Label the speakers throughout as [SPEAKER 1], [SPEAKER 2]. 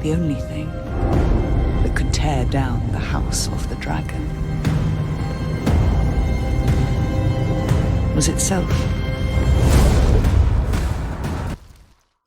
[SPEAKER 1] the only thing that could tear down the House of the Dragon was itself.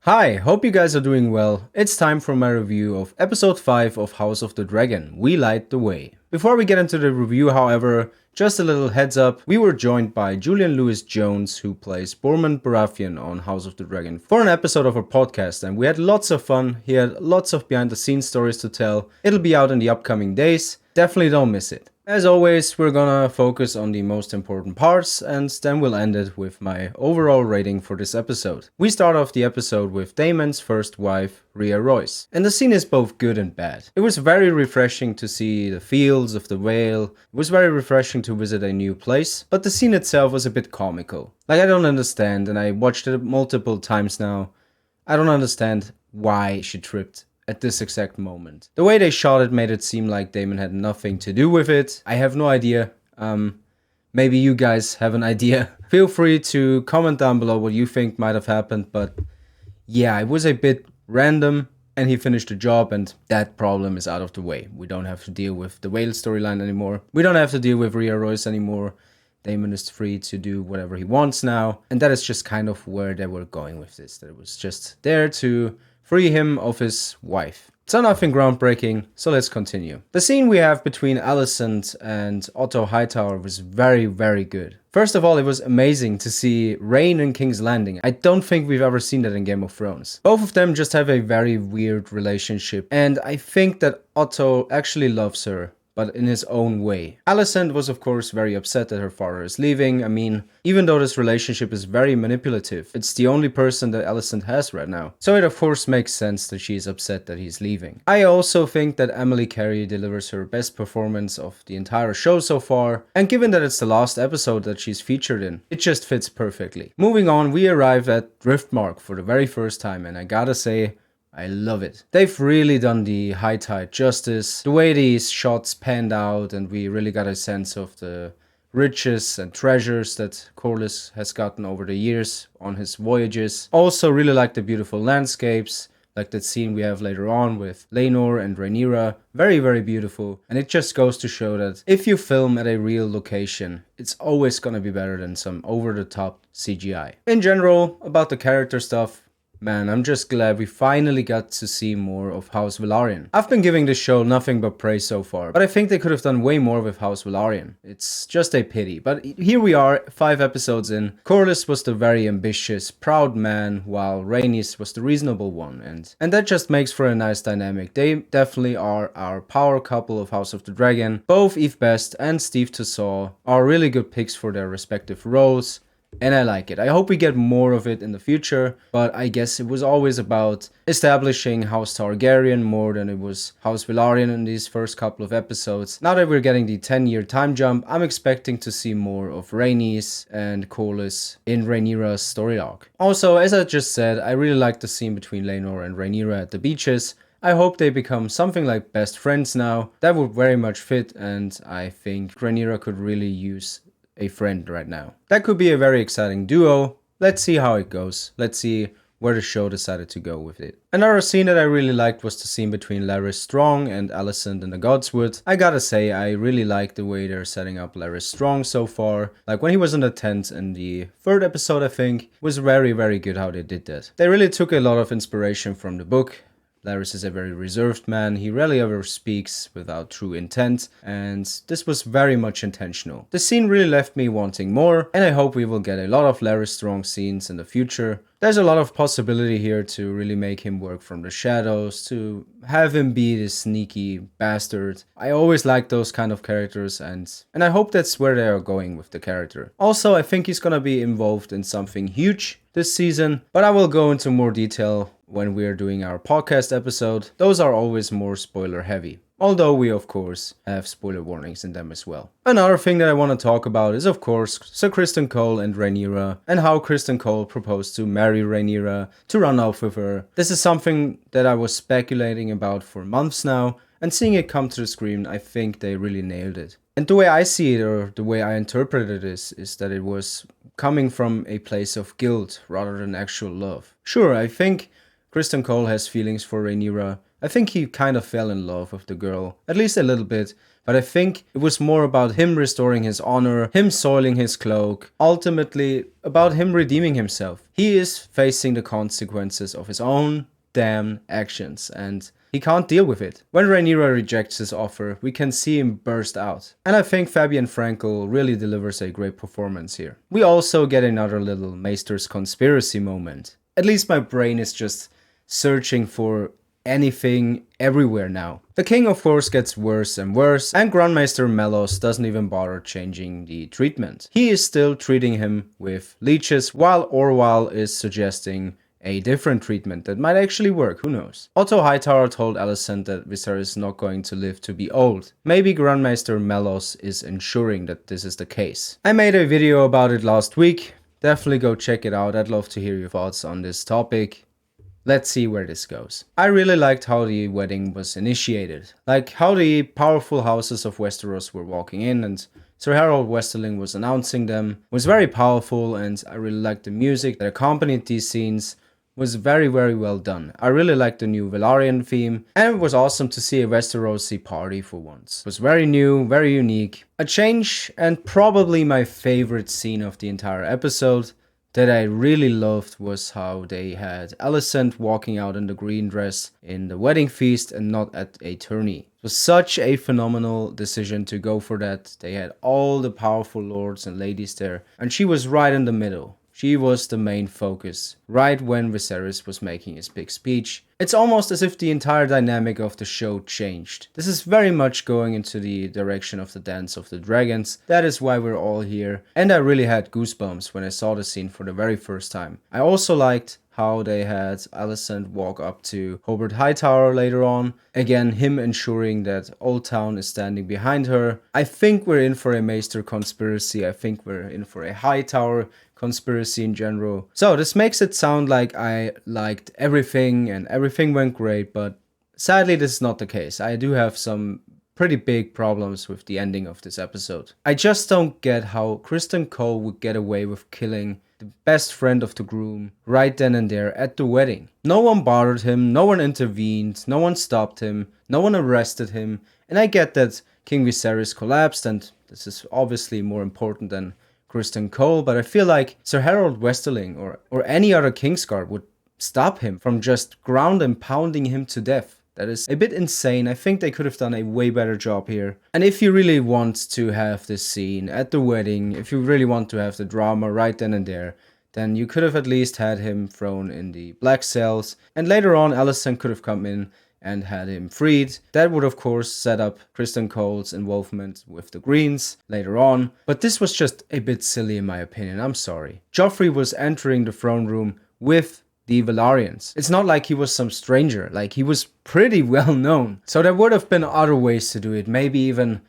[SPEAKER 2] Hi, hope you guys are doing well. It's time for my review of episode 5 of House of the Dragon, We Light the Way. Before we get into the review, however, just a little heads up, we were joined by Julian Lewis-Jones, who plays Borman Baratheon on House of the Dragon, for an episode of our podcast, and we had lots of fun. He had lots of behind the scenes stories to tell. It'll be out in the upcoming days. Definitely don't miss it. As always, we're gonna focus on the most important parts, and then we'll end it with my overall rating for this episode. We start off the episode with Daemon's first wife, Rhea Royce, and the scene is both good and bad. It was very refreshing to see the fields of the Vale. It was very refreshing to visit a new place, but the scene itself was a bit comical. Like, I don't understand, and I watched it multiple times now. I don't understand why she tripped at this exact moment. The way they shot it made it seem like Daemon had nothing to do with it. I have no idea. Maybe you guys have an idea. Feel free to comment down below what you think might have happened, but yeah, it was a bit random, and he finished the job, and that problem is out of the way. We don't have to deal with the Whale storyline anymore. We don't have to deal with Rhea Royce anymore. Daemon is free to do whatever he wants now, and that is just kind of where they were going with this. That it was just there to free him of his wife. So nothing groundbreaking, so let's continue. The scene we have between Alicent and Otto Hightower was very, very good. First of all, it was amazing to see Rain in King's Landing. I don't think we've ever seen that in Game of Thrones. Both of them just have a very weird relationship, and I think that Otto actually loves her, but in his own way. Alicent was of course very upset that her father is leaving. I mean, even though this relationship is very manipulative, it's the only person that Alicent has right now. So it of course makes sense that she is upset that he's leaving. I also think that Emily Carey delivers her best performance of the entire show so far, and given that it's the last episode that she's featured in, it just fits perfectly. Moving on, we arrive at Driftmark for the very first time, and I gotta say, I love it. They've really done the High Tide justice. The way these shots panned out, and we really got a sense of the riches and treasures that Corlys has gotten over the years on his voyages. Also really like the beautiful landscapes, like that scene we have later on with Laenor and Rhaenyra. Very, very beautiful. And it just goes to show that if you film at a real location, it's always gonna be better than some over-the-top CGI. In general, about the character stuff, man, I'm just glad we finally got to see more of House Velaryon. I've been giving this show nothing but praise so far, but I think they could have done way more with House Velaryon. It's just a pity, but here we are, 5 episodes in. Corlys was the very ambitious, proud man, while Rhaenys was the reasonable one, and that just makes for a nice dynamic. They definitely are our power couple of House of the Dragon. Both Eve Best and Steve Tusaw are really good picks for their respective roles, and I like it. I hope we get more of it in the future, but I guess it was always about establishing House Targaryen more than it was House Velaryon in these first couple of episodes. Now that we're getting the 10-year time jump, I'm expecting to see more of Rhaenys and Corlys in Rhaenyra's story arc. Also, as I just said, I really like the scene between Laenor and Rhaenyra at the beaches. I hope they become something like best friends now. That would very much fit, and I think Rhaenyra could really use a friend right now. That could be a very exciting duo. Let's see how it goes. Let's see where the show decided to go with it. Another scene that I really liked was the scene between Larys Strong and Alicent in the Godswood. I gotta say, I really like the way they're setting up Larys Strong so far. Like when he was in the tent in the 3rd episode, I think, it was very, very good how they did that. They really took a lot of inspiration from the book. Larys is a very reserved man, he rarely ever speaks without true intent, and this was very much intentional. The scene really left me wanting more, and I hope we will get a lot of Larys Strong scenes in the future. There's a lot of possibility here to really make him work from the shadows, to have him be this sneaky bastard. I always like those kind of characters, and I hope that's where they are going with the character. Also, I think he's gonna be involved in something huge this season, but I will go into more detail when we're doing our podcast episode. Those are always more spoiler heavy. although we of course have spoiler warnings in them as well. Another thing that I want to talk about is of course Sir Criston Cole and Rhaenyra, and how Criston Cole proposed to marry Rhaenyra, to run off with her. This is something that I was speculating about for months now, and seeing it come to the screen, I think they really nailed it. And the way I see it, or the way I interpreted it, is that it was coming from a place of guilt rather than actual love. Sure, I think Criston Cole has feelings for Rhaenyra. I think he kind of fell in love with the girl, at least a little bit, but I think it was more about him restoring his honor, him soiling his cloak, ultimately about him redeeming himself. He is facing the consequences of his own damn actions, and he can't deal with it. When Rhaenyra rejects his offer, we can see him burst out. And I think Fabian Frankel really delivers a great performance here. We also get another little Maester's conspiracy moment. At least my brain is just searching for anything everywhere now. The king of course gets worse and worse, and Grandmaster Melos doesn't even bother changing the treatment. He is still treating him with leeches, while Orwell is suggesting a different treatment that might actually work, who knows. Otto Hightower told Alicent that Viserys is not going to live to be old. Maybe Grandmaster Melos is ensuring that this is the case. I made a video about it last week, definitely go check it out. I'd love to hear your thoughts on this topic. Let's see where this goes. I really liked how the wedding was initiated. Like how the powerful houses of Westeros were walking in and Sir Harold Westerling was announcing them. It was very powerful, and I really liked the music that accompanied these scenes. Was very well done. I really liked the new Velaryon theme, and it was awesome to see a Westerosi party for once. It was very new, very unique. A change, and probably my favorite scene of the entire episode that I really loved was how they had Alicent walking out in the green dress in the wedding feast and not at a tourney. It was such a phenomenal decision to go for that. They had all the powerful lords and ladies there, and she was right in the middle. She was the main focus, right when Viserys was making his big speech. It's almost as if the entire dynamic of the show changed. This is very much going into the direction of the Dance of the Dragons. That is why we're all here. And I really had goosebumps when I saw the scene for the very first time. I also liked how they had Alicent walk up to Hobart Hightower later on. Again, him ensuring that Old Town is standing behind her. I think we're in for a Maester conspiracy. I think we're in for a Hightower conspiracy in general. So this makes it sound like I liked everything and everything went great, but sadly this is not the case. I do have some pretty big problems with the ending of this episode. I just don't get how Kristen Cole would get away with killing the best friend of the groom right then and there at the wedding. No one bothered him, no one intervened, no one stopped him, no one arrested him, and I get that King Viserys collapsed, and this is obviously more important than Kristen Cole, but I feel like Sir Harold Westerling or any other Kingsguard would stop him from just ground and pounding him to death. That is a bit insane. I think they could have done a way better job here. And if you really want to have this scene at the wedding, if you really want to have the drama right then and there, then you could have at least had him thrown in the black cells, and later on Alicent could have come in and had him freed. That would of course set up Kristen Cole's involvement with the Greens later on, but this was just a bit silly in my opinion, I'm sorry. Joffrey was entering the throne room with the Velaryons. It's not like he was some stranger, like he was pretty well known. So there would have been other ways to do it, maybe even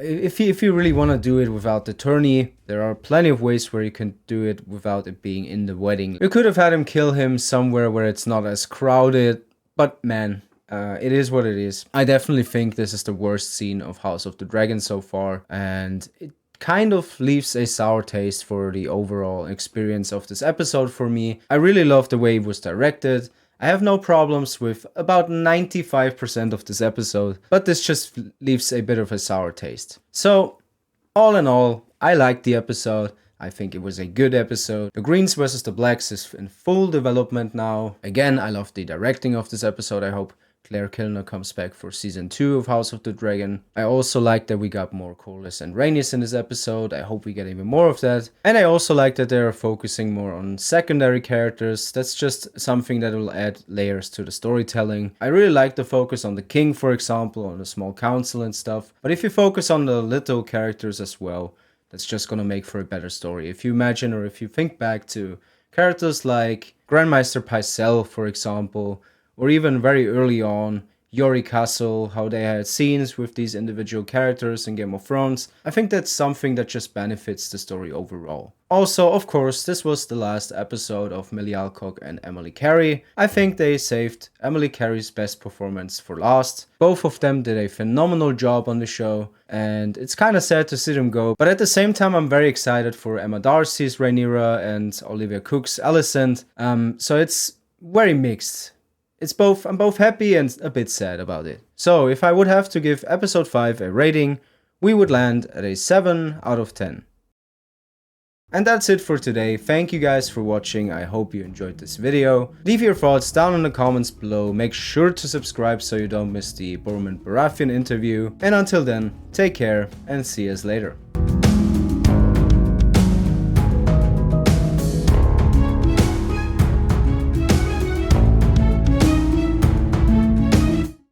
[SPEAKER 2] if you really want to do it without the tourney, there are plenty of ways where you can do it without it being in the wedding. You could have had him kill him somewhere where it's not as crowded, but man, it is what it is. I definitely think this is the worst scene of House of the Dragon so far, and it kind of leaves a sour taste for the overall experience of this episode for me. I really love the way it was directed. I have no problems with about 95% of this episode, but this just leaves a bit of a sour taste. So, all in all, I liked the episode. I think it was a good episode. The Greens versus the Blacks is in full development now. Again, I love the directing of this episode. I hope Claire Kilner comes back for season 2 of House of the Dragon. I also like that we got more Corlys and Rhaenys in this episode. I hope we get even more of that. And I also like that they're focusing more on secondary characters. That's just something that will add layers to the storytelling. I really like the focus on the king, for example, on the small council and stuff. But if you focus on the little characters as well, that's just gonna make for a better story. If you imagine, or if you think back to characters like Grandmaster Pycelle, for example, or even very early on, Yori Castle, how they had scenes with these individual characters in Game of Thrones. I think that's something that just benefits the story overall. Also, of course, this was the last episode of Millie Alcock and Emily Carey. I think they saved Emily Carey's best performance for last. Both of them did a phenomenal job on the show, and it's kind of sad to see them go. But at the same time, I'm very excited for Emma Darcy's Rhaenyra and Olivia Cook's Alicent. So it's very mixed. I'm both happy and a bit sad about it. So if I would have to give episode 5 a rating, we would land at a 7 out of 10. And that's it for today. Thank you guys for watching. I hope you enjoyed this video. Leave your thoughts down in the comments below. Make sure to subscribe so you don't miss the Boromir Baratheon interview. And until then, take care and see us later.